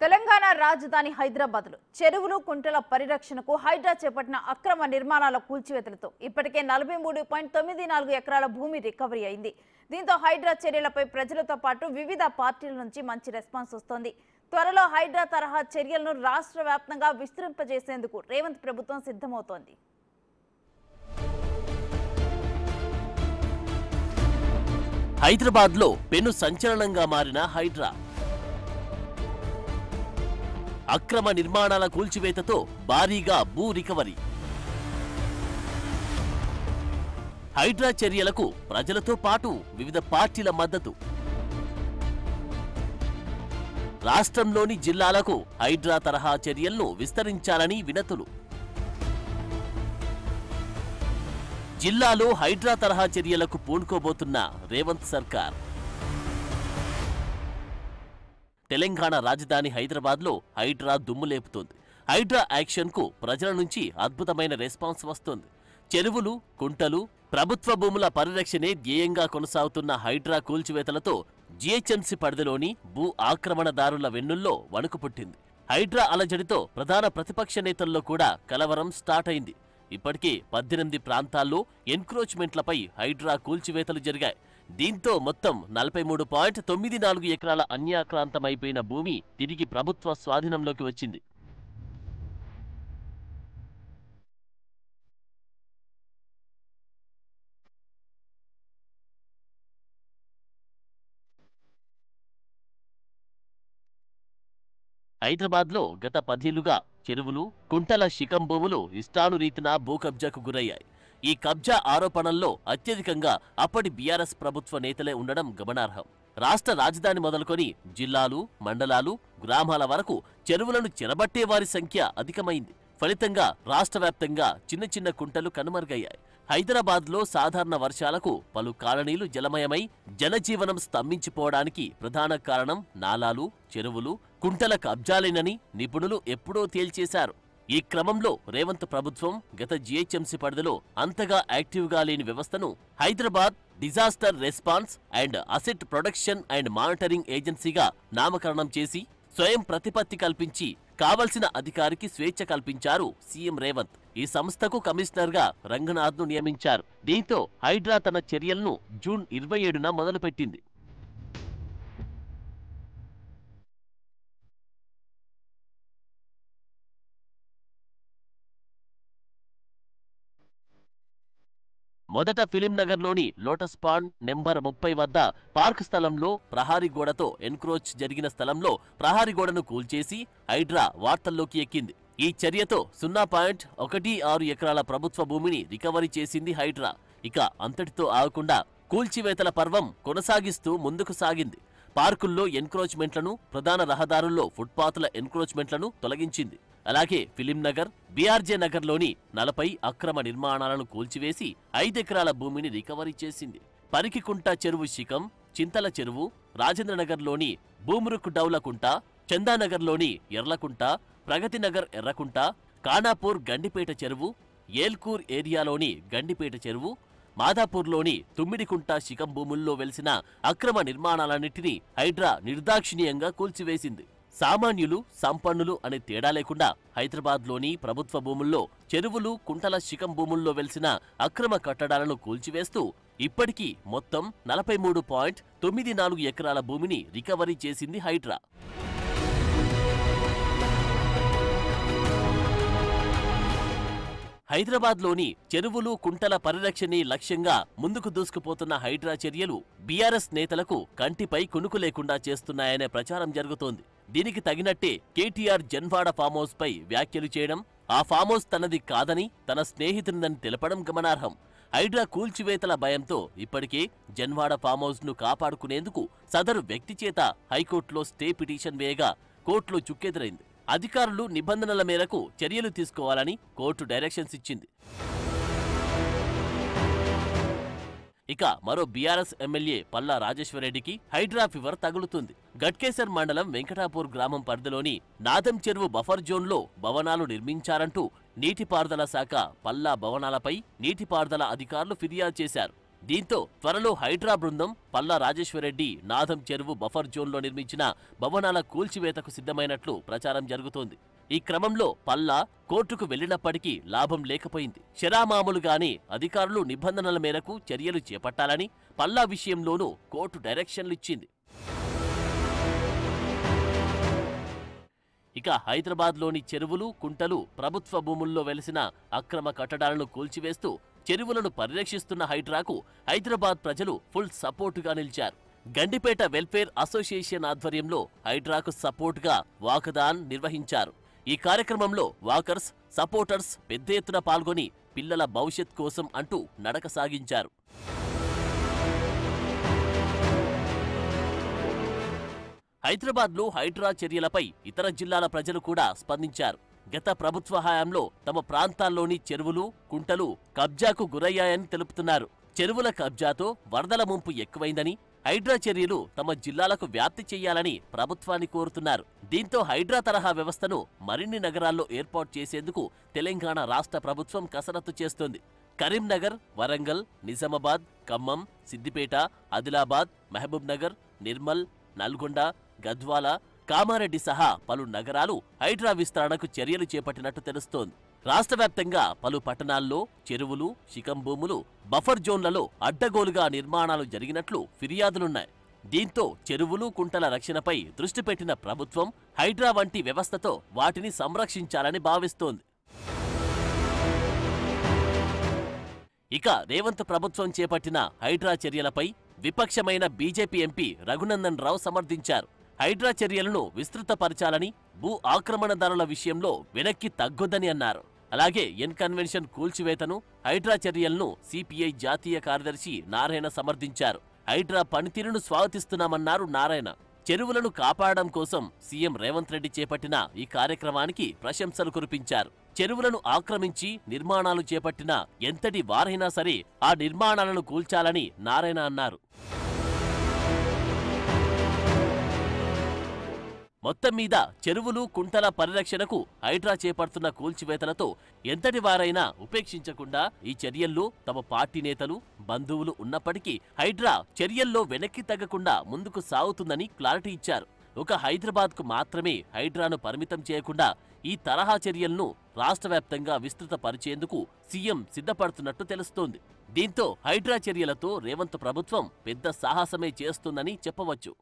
తెలంగాణ రాజధాని హైదరాబాద్లో చెరువులు కుంటల పరిరక్షణకు హైడ్రా చేపట్టిన అక్రమ నిర్మాణాల కూల్చివేతలతో ఇప్పటికే 43.94 ఎకరాల భూమి రికవరీ అయింది. దీంతో హైడ్రా చర్యలపై ప్రజలతో పాటు వివిధ పార్టీల నుంచి మంచి రెస్పాన్స్ వస్తోంది. త్వరలో హైడ్రా తరహా చర్యలను రాష్ట్ర వ్యాప్తంగా విస్తరింపజేసేందుకు రేవంత్ ప్రభుత్వం సిద్ధమవుతోంది. హైదరాబాద్లో పెను సంచలనంగా మారిన హైడ్రా అక్రమ నిర్మాణాల కూల్చివేతతో భారీగా భూ రికవరీ. హైడ్రా చర్యలకు ప్రజలతో పాటు వివిధ పార్టీల మద్దతు. రాష్ట్రంలోని జిల్లాలకు హైడ్రా తరహా చర్యలను విస్తరించాలని వినతులు. జిల్లాలో హైడ్రా తరహా చర్యలకు పూనుకోబోతున్న రేవంత్ సర్కార్. తెలంగాణ రాజధాని హైదరాబాద్లో హైడ్రా దుమ్ము లేపుతోంది. హైడ్రా యాక్షన్కు ప్రజల నుంచి అద్భుతమైన రెస్పాన్స్ వస్తోంది. చెరువులు, కుంటలు, ప్రభుత్వ భూముల పరిరక్షణే ధ్యేయంగా కొనసాగుతున్న హైడ్రా కూల్చివేతలతో జీహెచ్ఎంసీ పరిధిలోని భూ ఆక్రమణదారుల వెన్నుల్లో వణుకు పుట్టింది. హైడ్రా అలజడితో ప్రధాన ప్రతిపక్ష నేతల్లో కూడా కలవరం స్టార్ట్ అయింది. ఇప్పటికే 18 ప్రాంతాల్లో ఎన్క్రోచ్మెంట్లపై హైడ్రా కూల్చివేతలు జరిగాయి. దీంతో మొత్తం 43.94 ఎకరాల అన్యాక్రాంతమైపోయిన భూమి తిరిగి ప్రభుత్వ స్వాధీనంలోకి వచ్చింది. హైదరాబాద్లో గత 10 ఏళ్లుగా చెరువులు, కుంటల శిఖం భూములు ఇష్టానురీతిన భూ కబ్జాకు గురయ్యాయి. ఈ కబ్జా ఆరోపణల్లో అత్యధికంగా అప్పటి బీఆర్ఎస్ ప్రభుత్వ నేతలే ఉండడం గమనార్హం. రాష్ట్ర రాజధాని మొదలుకొని జిల్లాలు, మండలాలు, గ్రామాల వరకు చెరువులను చెరబట్టే వారి సంఖ్య అధికమైంది. ఫలితంగా రాష్ట్ర వ్యాప్తంగా చిన్న చిన్న కుంటలు కనుమరుగయ్యాయి. హైదరాబాద్లో సాధారణ వర్షాలకు పలు కాలనీలు జలమయమై జనజీవనం స్తంభించిపోవడానికి ప్రధాన కారణం నాలాలు, చెరువులు, కుంటల కబ్జాలేనని నిపుణులు ఎప్పుడో తేల్చేశారు. ఈ క్రమంలో రేవంత్ ప్రభుత్వం గత జీహెచ్ఎంసీ పరిధిలో అంతగా యాక్టివ్గా లేని వ్యవస్థను Hyderabad disaster response and asset protection and monitoring ఏజెన్సీగా నామకరణం చేసి స్వయం ప్రతిపత్తి కల్పించి కావలసిన అధికారికి స్వేచ్ఛ కల్పించారు సీఎం రేవంత్. ఈ సంస్థకు కమిషనర్గా రంగనాథ్ను నియమించారు. దీంతో హైడ్రా తన చర్యలను జూన్ 27న మొదలుపెట్టింది. మొదట ఫిలింనగర్లోని లోటస్ పాండ్ నెంబర్ 30 వద్ద పార్క్ స్థలంలో ప్రహారీ గోడతో ఎన్క్రోచ్ జరిగిన స్థలంలో ప్రహారీ గోడను కూల్చేసి హైడ్రా వార్తల్లోకి ఎక్కింది. ఈ చర్యతో 0.16 ఎకరాల ప్రభుత్వ భూమిని రికవరీ చేసింది హైడ్రా. ఇక అంతటితో ఆగకుండా కూల్చివేతల పర్వం కొనసాగిస్తూ ముందుకు సాగింది. పార్కుల్లో ఎన్క్రోచ్మెంట్లను, ప్రధాన రహదారుల్లో ఫుట్పాత్ల ఎన్క్రోచ్మెంట్లను తొలగించింది. అలాగే ఫిలింనగర్, బీఆర్జే నగర్లోని 40 అక్రమ నిర్మాణాలను కూల్చివేసి 5 ఎకరాల భూమిని రికవరీ చేసింది. పరికికుంట చెరువు శిఖం, చింతల చెరువు, రాజేంద్రనగర్లోని భూమురుక్ డౌలకుంట, చందానగర్లోని ఎర్లకుంట, ప్రగతినగర్ ఎర్రకుంట, ఖానాపూర్ గండిపేట చెరువు, ఏల్కూర్ ఏరియాలోని గండిపేట చెరువు, మాదాపూర్లోని తుమ్మిడికుంట శిఖం భూముల్లో వెలిసిన అక్రమ నిర్మాణాలన్నింటినీ హైడ్రా నిర్దాక్షిణీయంగా కూల్చివేసింది. సామాన్యులు, సంపన్నులు అనే తేడా లేకుండా హైదరాబాద్లోని ప్రభుత్వ భూముల్లో చెరువులు, కుంటల శిఖం భూముల్లో వెలిసిన అక్రమ కట్టడాలను కూల్చివేస్తూ ఇప్పటికీ మొత్తం 43.94 ఎకరాల భూమిని రికవరీ చేసింది హైడ్రా. హైదరాబాద్లోని చెరువులు, కుంటల పరిరక్షణే లక్ష్యంగా ముందుకు దూసుకుపోతున్న హైడ్రా చర్యలు బీఆర్ఎస్ నేతలకు కంటిపై కునుకు లేకుండా చేస్తున్నాయనే ప్రచారం జరుగుతోంది. దీనికి తగినట్టే కేటీఆర్ జన్వాడ ఫామ్ హౌస్ పై వ్యాఖ్యలు చేయడం, ఆ ఫామ్ హౌస్ తనది కాదని తన స్నేహితునిదని తెలపడం గమనార్హం. హైడ్రా కూల్చివేతల భయంతో ఇప్పటికే జన్వాడ ఫామ్ హౌస్ ను కాపాడుకునేందుకు సదరు వ్యక్తి చేత హైకోర్టులో స్టే పిటిషన్ వేయగా కోర్టులో చుక్కెదురైంది. అధికారులు నిబంధనల మేరకు చర్యలు తీసుకోవాలని కోర్టు డైరెక్షన్స్ ఇచ్చింది. ఇక మరో బీఆర్ఎస్ ఎమ్మెల్యే పల్లా రాజేశ్వరరెడ్డికి హైడ్రా ఫీవర్ తగులుతుంది. గట్కేసర్ మండలం వెంకటాపూర్ గ్రామం పరిధిలోని నాదం చెరువు బఫర్ జోన్లో భవనాలు నిర్మించారంటూ నీటిపారుదల శాఖ పల్లా భవనాలపై నీటిపారుదల అధికారులు ఫిర్యాదు చేశారు. దీంతో త్వరలో హైడ్రా బృందం పల్లా రాజేశ్వరరెడ్డి నాదం చెరువు బఫర్ జోన్లో నిర్మించిన భవనాల కూల్చివేతకు సిద్ధమైనట్లు ప్రచారం జరుగుతోంది. ఈ క్రమంలో పల్లా కోర్టుకు వెళ్లినప్పటికీ లాభం లేకపోయింది. శరామామూలుగానే అధికారులు నిబంధనల మేరకు చర్యలు చేపట్టాలని పల్లా విషయంలోనూ కోర్టు డైరెక్షన్లిచ్చింది. ఇక హైదరాబాద్లోని చెరువులు, కుంటలు, ప్రభుత్వ భూముల్లో వెలిసిన అక్రమ కట్టడాలను కూల్చివేస్తూ చెరువులను పరిరక్షిస్తున్న హైడ్రాకు హైదరాబాద్ ప్రజలు ఫుల్ సపోర్టుగా నిలిచారు. గండిపేట వెల్ఫేర్ అసోసియేషన్ ఆధ్వర్యంలో హైడ్రాకు సపోర్టుగా వాకథాన్ నిర్వహించారు. ఈ కార్యక్రమంలో వాకర్స్, సపోర్టర్స్ పెద్ద ఎత్తున పాల్గొని పిల్లల భవిష్యత్ కోసం అంటూ నడక సాగించారు. హైదరాబాద్లో హైడ్రా చర్యలపై ఇతర జిల్లాల ప్రజలు కూడా స్పందించారు. గత ప్రభుత్వ హయాంలో తమ ప్రాంతాల్లోని చెరువులు, కుంటలు కబ్జాకు గురయ్యాయని తెలుపుతున్నారు. చెరువుల కబ్జాతో వరదల ముంపు ఎక్కువైందని, హైడ్రా చర్యలు తమ జిల్లాలకు వ్యాప్తి చేయాలని ప్రభుత్వాన్ని కోరుతున్నారు. దీంతో హైడ్రా తరహా వ్యవస్థను మరిన్ని నగరాల్లో ఏర్పాటు చేసేందుకు తెలంగాణ రాష్ట్ర ప్రభుత్వం కసరత్తు చేస్తోంది. కరీంనగర్, వరంగల్, నిజామాబాద్, ఖమ్మం, సిద్దిపేట, ఆదిలాబాద్, మహబూబ్ నగర్, నిర్మల్, నల్గొండ, గద్వాల, కామారెడ్డి సహా పలు నగరాలు హైడ్రా విస్తరణకు చర్యలు చేపట్టినట్టు తెలుస్తోంది. రాష్ట్ర వ్యాప్తంగా పలు పట్టణాల్లో చెరువులు, శిఖం భూములు, బఫర్ జోన్లలో అడ్డగోలుగా నిర్మాణాలు జరిగినట్లు ఫిర్యాదులున్నాయి. దీంతో చెరువులు, కుంటల రక్షణపై దృష్టి పెట్టిన ప్రభుత్వం హైడ్రా వంటి వ్యవస్థతో వాటిని సంరక్షించాలని భావిస్తోంది. ఇక రేవంత్ ప్రభుత్వం చేపట్టిన హైడ్రా చర్యలపై విపక్షమైన బీజేపీ ఎంపీ రఘునందన్ రావు సమర్థించారు. హైడ్రా చర్యలను విస్తృతపరచాలని, భూ ఆక్రమణదారుల విషయంలో వెనక్కి తగ్గొద్దని అన్నారు. అలాగే ఎన్ కన్వెన్షన్ కూల్చివేతను, హైడ్రా చర్యలను సిపిఐ జాతీయ కార్యదర్శి నారాయణ సమర్థించారు. హైడ్రా పనితీరును స్వాగతిస్తున్నామన్నారు నారాయణ. చెరువులను కాపాడడం కోసం సీఎం రేవంత్ రెడ్డి చేపట్టిన ఈ కార్యక్రమానికి ప్రశంసలు కురిపించారు. చెరువులను ఆక్రమించి నిర్మాణాలు చేపట్టిన ఎంతటి వారైనా సరే ఆ నిర్మాణాలను కూల్చాలని నారాయణ అన్నారు. మొత్తం మీద చెరువులు, కుంటల పరిరక్షణకు హైడ్రా చేపడుతున్న కూల్చివేతలతో ఎంతటి వారైనా ఉపేక్షించకుండా ఈ చర్యల్లో తమ పార్టీ నేతలు, బంధువులు ఉన్నప్పటికీ హైడ్రా చర్యల్లో వెనక్కి తగ్గకుండా ముందుకు సాగుతుందని క్లారిటీ ఇచ్చారు. ఒక హైదరాబాద్కు మాత్రమే హైడ్రాను పరిమితం చేయకుండా ఈ తరహా చర్యలను రాష్ట్ర వ్యాప్తంగా విస్తృతపరిచేందుకు సీఎం సిద్ధపడుతున్నట్టు తెలుస్తోంది. దీంతో హైడ్రా చర్యలతో రేవంత్ ప్రభుత్వం పెద్ద సాహసమే చేస్తుందని చెప్పవచ్చు.